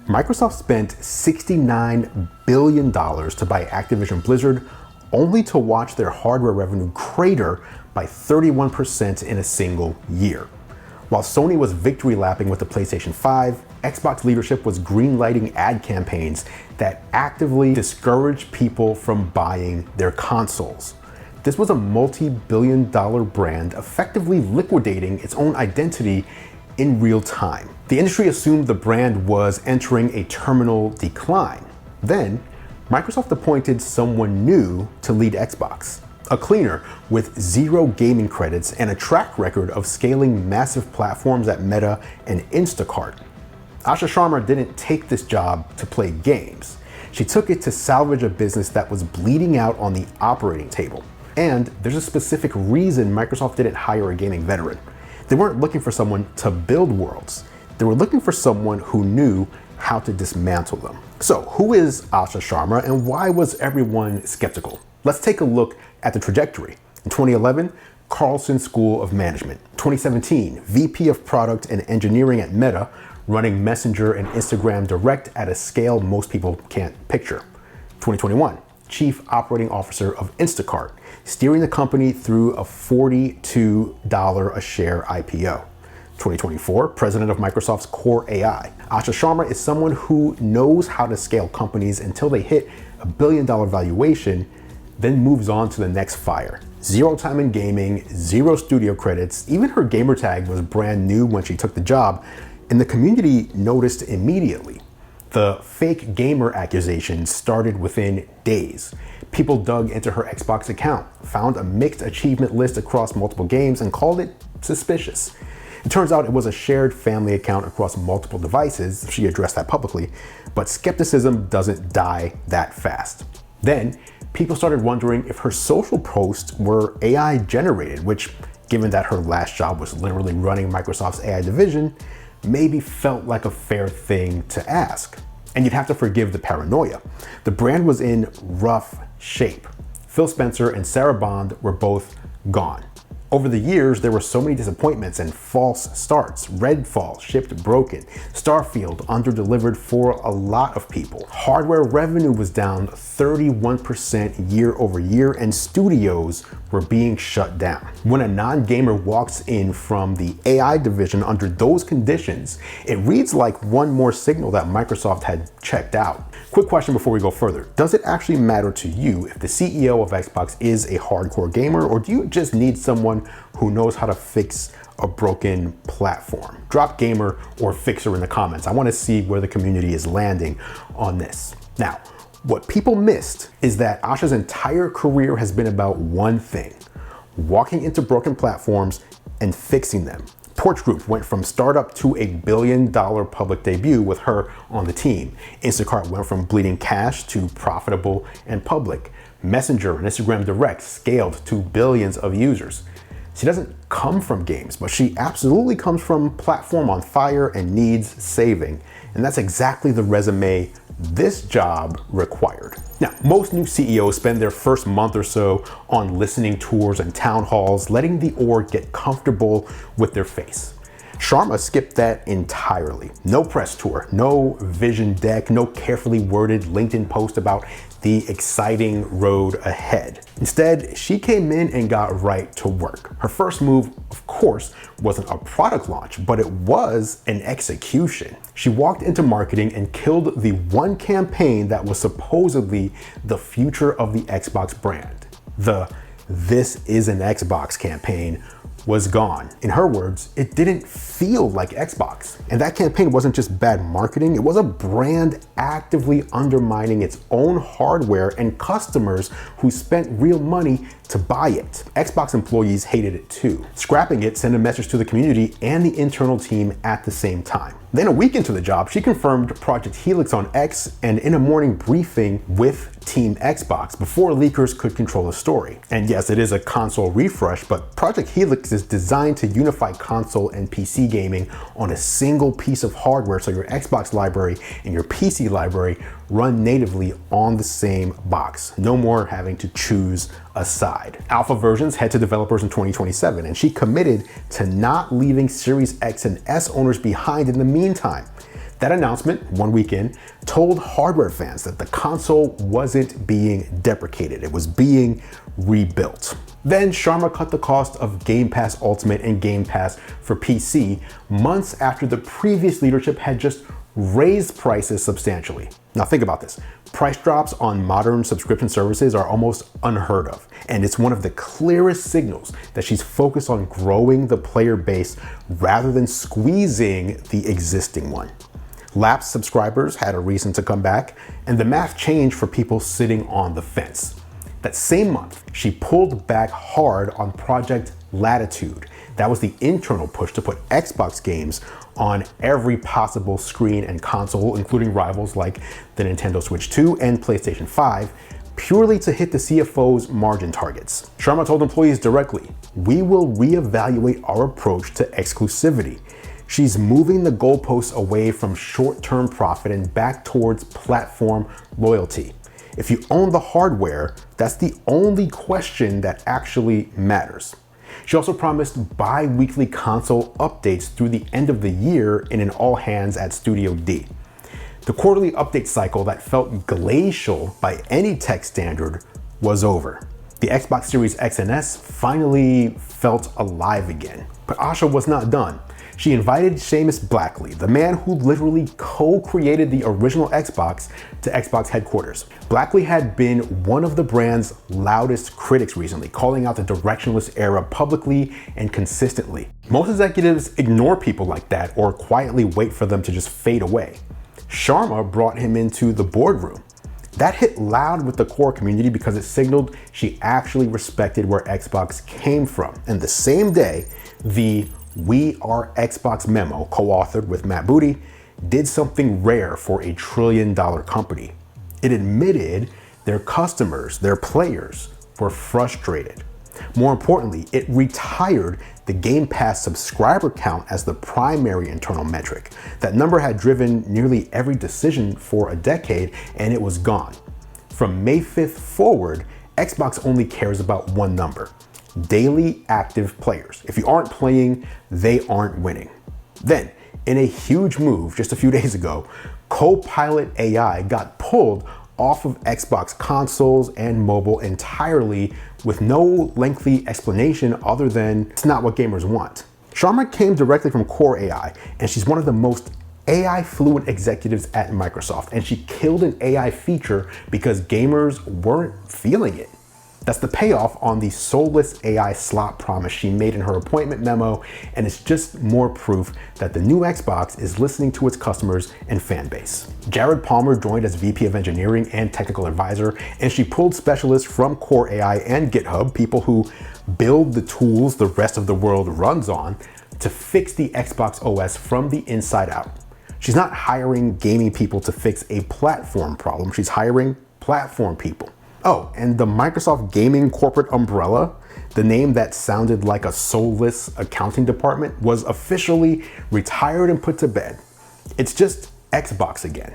Microsoft spent $69 billion to buy Activision Blizzard, only to watch their hardware revenue crater by 31% in a single year. While Sony was victory lapping with the PlayStation 5, Xbox leadership was greenlighting ad campaigns that actively discouraged people from buying their consoles. This was a multi-billion-dollar brand effectively liquidating its own identity in real time. The industry assumed the brand was entering a terminal decline. Then, Microsoft appointed someone new to lead Xbox, a cleaner with 0 gaming credits and a track record of scaling massive platforms at Meta and Instacart. Asha Sharma didn't take this job to play games. She took it to salvage a business that was bleeding out on the operating table. And there's a specific reason Microsoft didn't hire a gaming veteran. They weren't looking for someone to build worlds. They were looking for someone who knew how to dismantle them. So who is Asha Sharma and why was everyone skeptical? Let's take a look at the trajectory. In 2011, Carlson School of Management. 2017, VP of Product and Engineering at Meta, running Messenger and Instagram Direct at a scale most people can't picture. 2021, Chief Operating Officer of Instacart, steering the company through a $42 a share IPO. 2024, President of Microsoft's Core AI. Asha Sharma is someone who knows how to scale companies until they hit a $1 billion valuation, then moves on to the next fire. 0 time in gaming, 0 studio credits, even her gamer tag was brand new when she took the job, and the community noticed immediately. The fake gamer accusations started within days. People dug into her Xbox account, found a mixed achievement list across multiple games, and called it suspicious. It turns out it was a shared family account across multiple devices. She addressed that publicly, but skepticism doesn't die that fast. Then, people started wondering if her social posts were AI generated, which, given that her last job was literally running Microsoft's AI division, maybe felt like a fair thing to ask. And you'd have to forgive the paranoia. The brand was in rough shape. Phil Spencer and Sarah Bond were both gone. Over the years, there were so many disappointments and false starts. Redfall shipped broken. Starfield underdelivered for a lot of people. Hardware revenue was down 31% year over year, and studios were being shut down. When a non-gamer walks in from the AI division under those conditions, it reads like one more signal that Microsoft had checked out. Quick question before we go further. Does it actually matter to you if the CEO of Xbox is a hardcore gamer, or do you just need someone who knows how to fix a broken platform? Drop gamer or fixer in the comments. I want to see where the community is landing on this. Now, what people missed is that Asha's entire career has been about one thing: walking into broken platforms and fixing them. Porch Group went from startup to a $1 billion public debut with her on the team. Instacart went from bleeding cash to profitable and public. Messenger and Instagram Direct scaled to billions of users. She doesn't come from games, but she absolutely comes from platform on fire and needs saving. And that's exactly the resume this job required. Now, most new CEOs spend their first month or so on listening tours and town halls, letting the org get comfortable with their face. Sharma skipped that entirely. No press tour, no vision deck, no carefully worded LinkedIn post about the exciting road ahead. Instead, she came in and got right to work. Her first move, of course, wasn't a product launch, but it was an execution. She walked into marketing and killed the one campaign that was supposedly the future of the Xbox brand. The "This is an Xbox" campaign was gone. In her words, it didn't feel like Xbox. And that campaign wasn't just bad marketing, it was a brand actively undermining its own hardware and customers who spent real money to buy it. Xbox employees hated it too. Scrapping it sent a message to the community and the internal team at the same time. Then a week into the job, she confirmed Project Helix on X and in a morning briefing with Team Xbox before leakers could control the story. And yes, it is a console refresh, but Project Helix is designed to unify console and PC gaming on a single piece of hardware, so your Xbox library and your PC library run natively on the same box. No more having to choose a side. Alpha versions head to developers in 2027, and she committed to not leaving Series X and S owners behind in the meantime. That announcement, one week in, told hardware fans that the console wasn't being deprecated, it was being rebuilt. Then Sharma cut the cost of Game Pass Ultimate and Game Pass for PC months after the previous leadership had just raised prices substantially. Now think about this. Price drops on modern subscription services are almost unheard of, and it's one of the clearest signals that she's focused on growing the player base rather than squeezing the existing one. Lapsed subscribers had a reason to come back, and the math changed for people sitting on the fence. That same month, she pulled back hard on Project Latitude. That was the internal push to put Xbox games on every possible screen and console, including rivals like the Nintendo Switch 2 and PlayStation 5, purely to hit the CFO's margin targets. Sharma told employees directly, "We will reevaluate our approach to exclusivity." She's moving the goalposts away from short-term profit and back towards platform loyalty. If you own the hardware, that's the only question that actually matters. She also promised bi-weekly console updates through the end of the year in an all-hands at Studio D. The quarterly update cycle that felt glacial by any tech standard was over. The Xbox Series X and S finally felt alive again. But Asha was not done. She invited Seamus Blackley, the man who literally co-created the original Xbox, to Xbox headquarters. Blackley had been one of the brand's loudest critics recently, calling out the directionless era publicly and consistently. Most executives ignore people like that or quietly wait for them to just fade away. Sharma brought him into the boardroom. That hit loud with the core community because it signaled she actually respected where Xbox came from. And the same day, the "We Are Xbox" memo, co-authored with Matt Booty, did something rare for a trillion-dollar company. It admitted their customers, their players, were frustrated. More importantly, it retired the Game Pass subscriber count as the primary internal metric. That number had driven nearly every decision for a decade, and it was gone. From May 5th forward, Xbox only cares about one number: daily active players. If you aren't playing, they aren't winning. Then, in a huge move just a few days ago, Copilot AI got pulled off of Xbox consoles and mobile entirely with no lengthy explanation other than it's not what gamers want. Sharma came directly from Core AI, and she's one of the most AI fluent executives at Microsoft, and she killed an AI feature because gamers weren't feeling it. That's the payoff on the soulless AI slot promise she made in her appointment memo, and it's just more proof that the new Xbox is listening to its customers and fan base. Jared Palmer joined as VP of Engineering and Technical Advisor, and she pulled specialists from Core AI and GitHub, people who build the tools the rest of the world runs on, to fix the Xbox OS from the inside out. She's not hiring gaming people to fix a platform problem, she's hiring platform people. Oh, and the Microsoft Gaming corporate umbrella, the name that sounded like a soulless accounting department, was officially retired and put to bed. It's just Xbox again.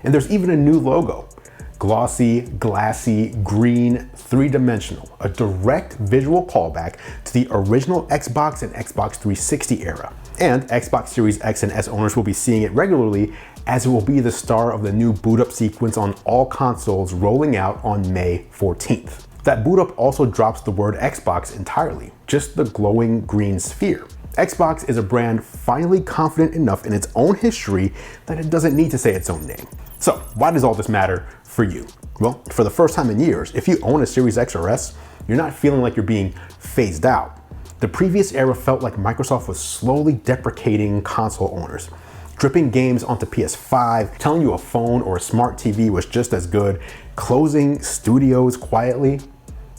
And there's even a new logo. Glossy, glassy, green, three-dimensional, a direct visual callback to the original Xbox and Xbox 360 era. And Xbox Series X and S owners will be seeing it regularly, as it will be the star of the new boot up sequence on all consoles rolling out on May 14th. That boot up also drops the word Xbox entirely, just the glowing green sphere. Xbox is a brand finally confident enough in its own history that it doesn't need to say its own name. So why does all this matter for you? Well, for the first time in years, if you own a Series X or S, you're not feeling like you're being phased out. The previous era felt like Microsoft was slowly deprecating console owners, dripping games onto PS5, telling you a phone or a smart TV was just as good, closing studios quietly.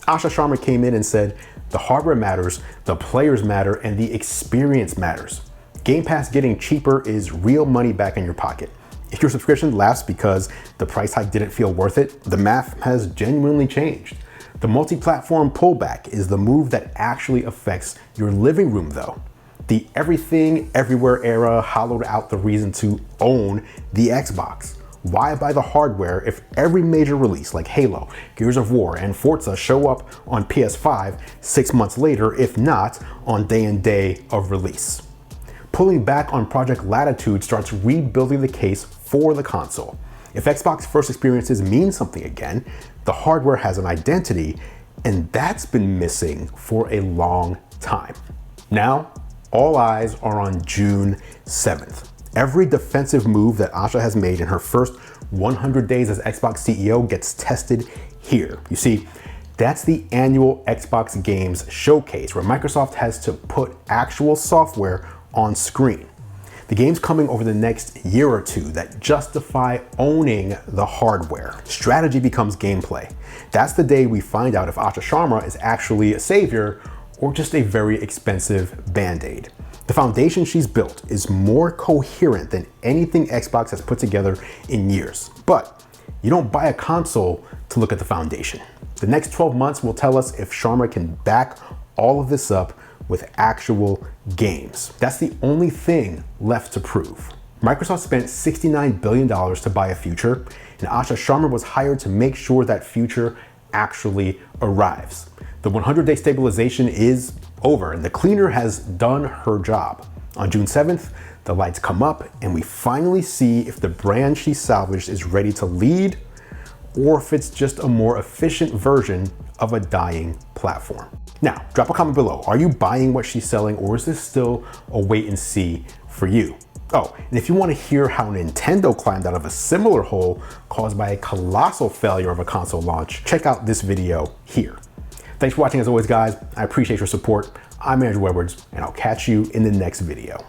Asha Sharma came in and said, the hardware matters, the players matter, and the experience matters. Game Pass getting cheaper is real money back in your pocket. If your subscription lasts because the price hike didn't feel worth it, the math has genuinely changed. The multi-platform pullback is the move that actually affects your living room though. The everything, everywhere era hollowed out the reason to own the Xbox. Why buy the hardware if every major release like Halo, Gears of War, and Forza show up on PS5 6 months later, if not on day and day of release? Pulling back on Project Latitude starts rebuilding the case for the console. If Xbox first experiences mean something again, the hardware has an identity, and that's been missing for a long time. Now, all eyes are on June 7th. Every defensive move that Asha has made in her first 100 days as Xbox CEO gets tested here. You see, that's the annual Xbox Games Showcase, where Microsoft has to put actual software on screen. The games coming over the next year or two that justify owning the hardware. Strategy becomes gameplay. That's the day we find out if Asha Sharma is actually a savior or just a very expensive band-aid. The foundation she's built is more coherent than anything Xbox has put together in years. But you don't buy a console to look at the foundation. The next 12 months will tell us if Sharma can back all of this up with actual games. That's the only thing left to prove. Microsoft spent $69 billion to buy a future, and Asha Sharma was hired to make sure that future actually arrives. The 100-day stabilization is over, and the cleaner has done her job. On June 7th, the lights come up, and we finally see if the brand she salvaged is ready to lead, or if it's just a more efficient version of a dying platform. Now, drop a comment below. Are you buying what she's selling, or is this still a wait and see for you? Oh, and if you want to hear how Nintendo climbed out of a similar hole caused by a colossal failure of a console launch, check out this video here. Thanks for watching as always, guys. I appreciate your support. I'm Andru Edwards, and I'll catch you in the next video.